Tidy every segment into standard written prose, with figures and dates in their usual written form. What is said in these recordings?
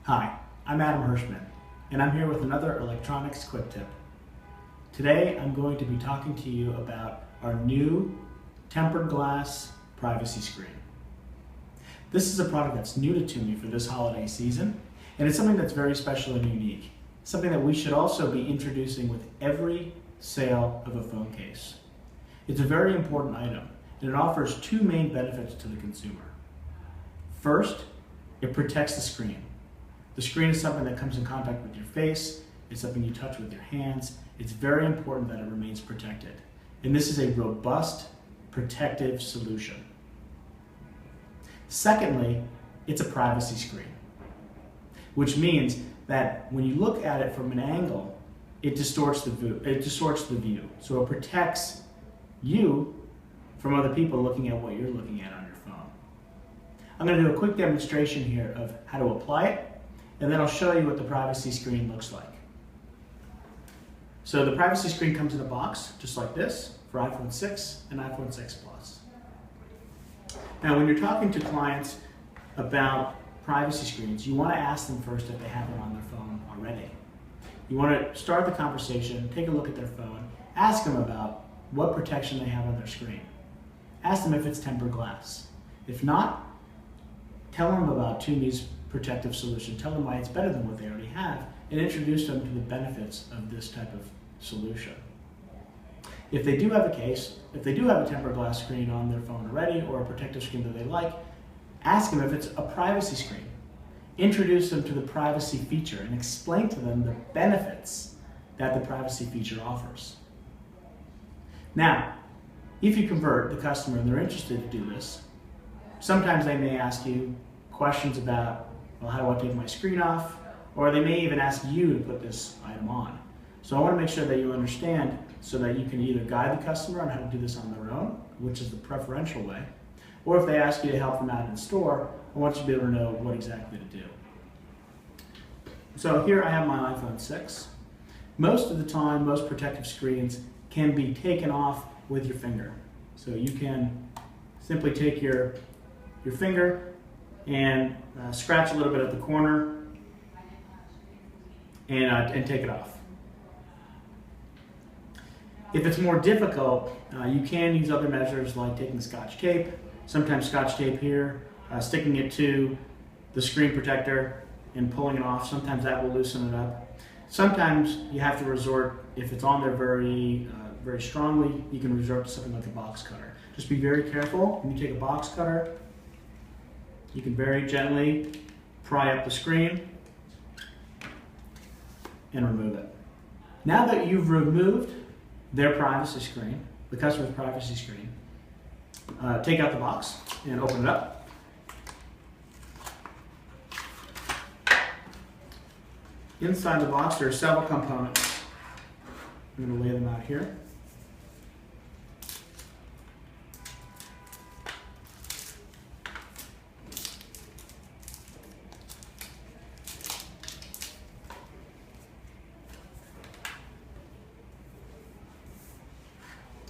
Hi, I'm Adam Hirschman, and I'm here with another electronics quick tip. Today, I'm going to be talking to you about our new tempered glass privacy screen. This is a product that's new to Tumi for this holiday season, and it's something that's very special and unique. Something that we should also be introducing with every sale of a phone case. It's a very important item, and it offers two main benefits to the consumer. First, it protects the screen. The screen is something that comes in contact with your face. It's something you touch with your hands. It's very important that it remains protected. And this is a robust, protective solution. Secondly, it's a privacy screen, which means that when you look at it from an angle, it distorts the view. So it protects you from other people looking at what you're looking at on your phone. I'm going to do a quick demonstration here of how to apply it, and then I'll show you what the privacy screen looks like. So the privacy screen comes in a box, just like this, for iPhone 6 and iPhone 6 Plus. Now, when you're talking to clients about privacy screens, you want to ask them first if they have one on their phone already. You want to start the conversation, take a look at their phone, ask them about what protection they have on their screen. Ask them if it's tempered glass. If not, tell them about Tumi's protective solution. Tell them why it's better than what they already have, and introduce them to the benefits of this type of solution. If they do have a case, if they do have a tempered glass screen on their phone already, or a protective screen that they like, ask them if it's a privacy screen. Introduce them to the privacy feature and explain to them the benefits that the privacy feature offers. Now, if you convert the customer and they're interested to do this, sometimes they may ask you questions about, well, how do I take my screen off? Or they may even ask you to put this item on. So I want to make sure that you understand so that you can either guide the customer on how to do this on their own, which is the preferential way, or if they ask you to help them out in store, I want you to be able to know what exactly to do. So here I have my iPhone 6. Most of the time, most protective screens can be taken off with your finger. So you can simply take your finger and scratch a little bit at the corner and take it off. If it's more difficult, you can use other measures like taking Scotch tape, sometimes Scotch tape here, sticking it to the screen protector and pulling it off. Sometimes that will loosen it up. Sometimes you have to resort, if it's on there very strongly, you can resort to something like a box cutter. Just be very careful when you take a box cutter. You can very gently pry up the screen and remove it. Now that you've removed their privacy screen, the customer's privacy screen, take out the box and open it up. Inside the box, there are several components. I'm going to lay them out here.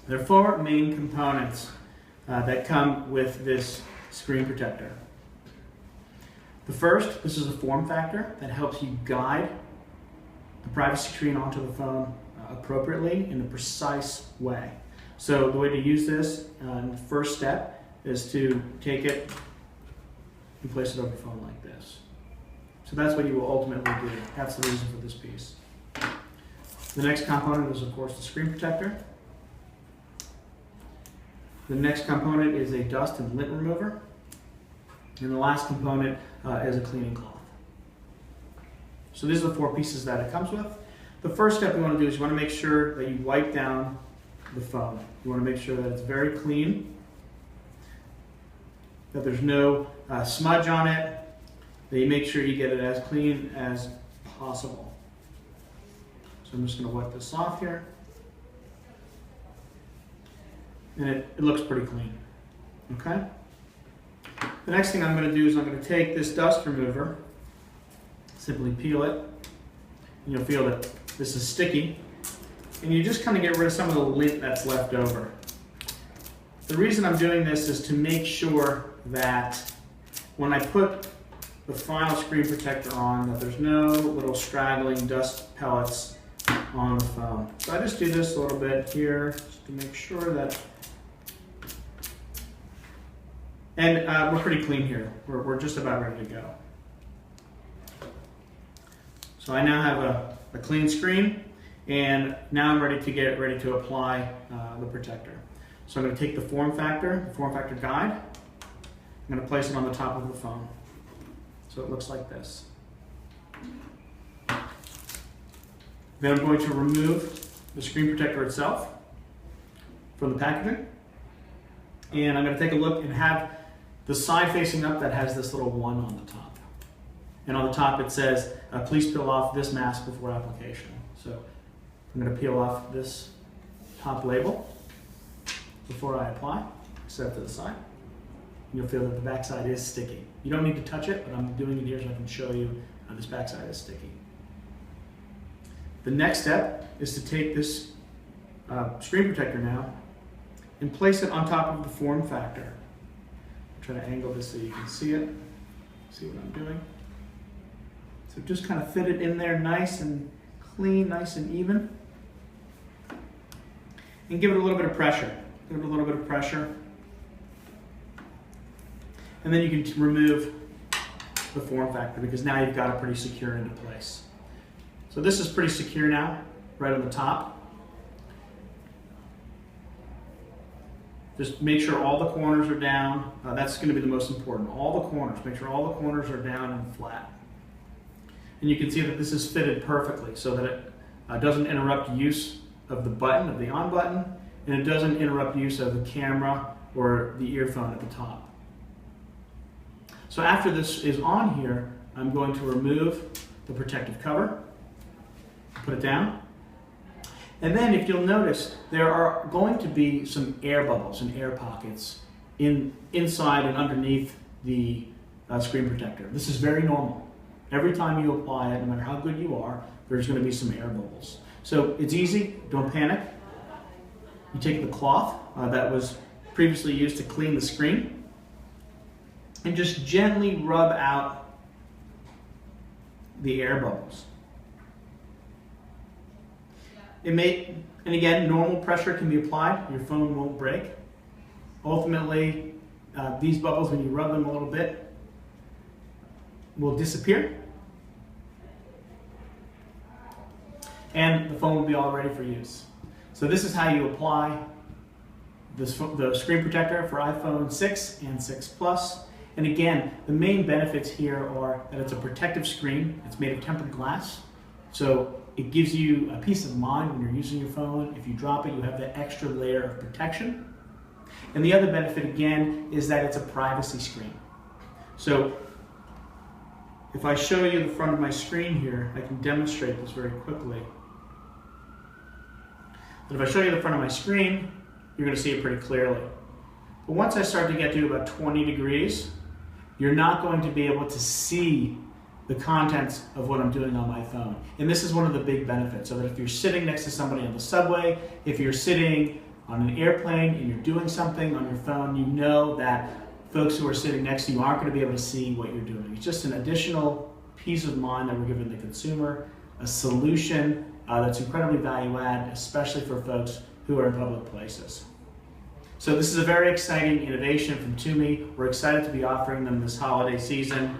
There are four main components that come with this screen protector. The first, this is a form factor that helps you guide the privacy screen onto the phone appropriately in a precise way. So the way to use this, the first step is to take it and place it over the phone like this. So that's what you will ultimately do. That's the reason for this piece. The next component is, of course, the screen protector. The next component is a dust and lint remover. And the last component is a cleaning cloth. So these are the four pieces that it comes with. The first step you want to do is you want to make sure that you wipe down the phone. You want to make sure that it's very clean, that there's no smudge on it, that you make sure you get it as clean as possible. So I'm just going to wipe this off here. And it looks pretty clean, okay? The next thing I'm going to do is I'm going to take this dust remover, simply peel it, and you'll feel that this is sticky, and you just kind of get rid of some of the lint that's left over. The reason I'm doing this is to make sure that when I put the final screen protector on, that there's no little straggling dust pellets on the phone. So I just do this a little bit here just to make sure that, and we're pretty clean here. We're just about ready to go. So I now have a clean screen, and now I'm ready to apply the protector. So I'm going to take the form factor guide. I'm going to place it on the top of the phone. So it looks like this. Then I'm going to remove the screen protector itself from the packaging. And I'm going to take a look and have the side facing up that has this little 1 on the top. And on the top it says, please peel off this mask before application. So I'm going to peel off this top label before I apply, set it to the side. You'll feel that the backside is sticky. You don't need to touch it, but I'm doing it here so I can show you this backside is sticky. The next step is to take this screen protector now and place it on top of the form factor. I'm trying to angle this so you can see it, see what I'm doing. So just kind of fit it in there nice and clean, nice and even. And give it a little bit of pressure. Give it a little bit of pressure. And then you can remove the form factor because now you've got it pretty secure into place. So this is pretty secure now, right on the top. Just make sure all the corners are down. That's going to be the most important. All the corners, make sure all the corners are down and flat. And you can see that this is fitted perfectly so that it doesn't interrupt use of the button, of the on button, and it doesn't interrupt use of the camera or the earphone at the top. So after this is on here, I'm going to remove the protective cover, put it down. And then if you'll notice, there are going to be some air bubbles and air pockets inside and underneath the screen protector. This is very normal. Every time you apply it, no matter how good you are, there's going to be some air bubbles. So it's easy, don't panic. You take the cloth that was previously used to clean the screen and just gently rub out the air bubbles. And again, normal pressure can be applied, your phone won't break. Ultimately, these bubbles, when you rub them a little bit, will disappear. And the phone will be all ready for use. So this is how you apply the screen protector for iPhone 6 and 6 Plus. And again, the main benefits here are that it's a protective screen. It's made of tempered glass. So it gives you a peace of mind when you're using your phone. If you drop it, you have that extra layer of protection. And the other benefit, again, is that it's a privacy screen. So if I show you the front of my screen here, I can demonstrate this very quickly. But if I show you the front of my screen, you're going to see it pretty clearly. But once I start to get to about 20 degrees, you're not going to be able to see the contents of what I'm doing on my phone. And this is one of the big benefits, so that if you're sitting next to somebody on the subway, if you're sitting on an airplane and you're doing something on your phone, you know that folks who are sitting next to you aren't going to be able to see what you're doing. It's just an additional peace of mind that we're giving the consumer, a solution that's incredibly value add, especially for folks who are in public places. So this is a very exciting innovation from Tumi. We're excited to be offering them this holiday season.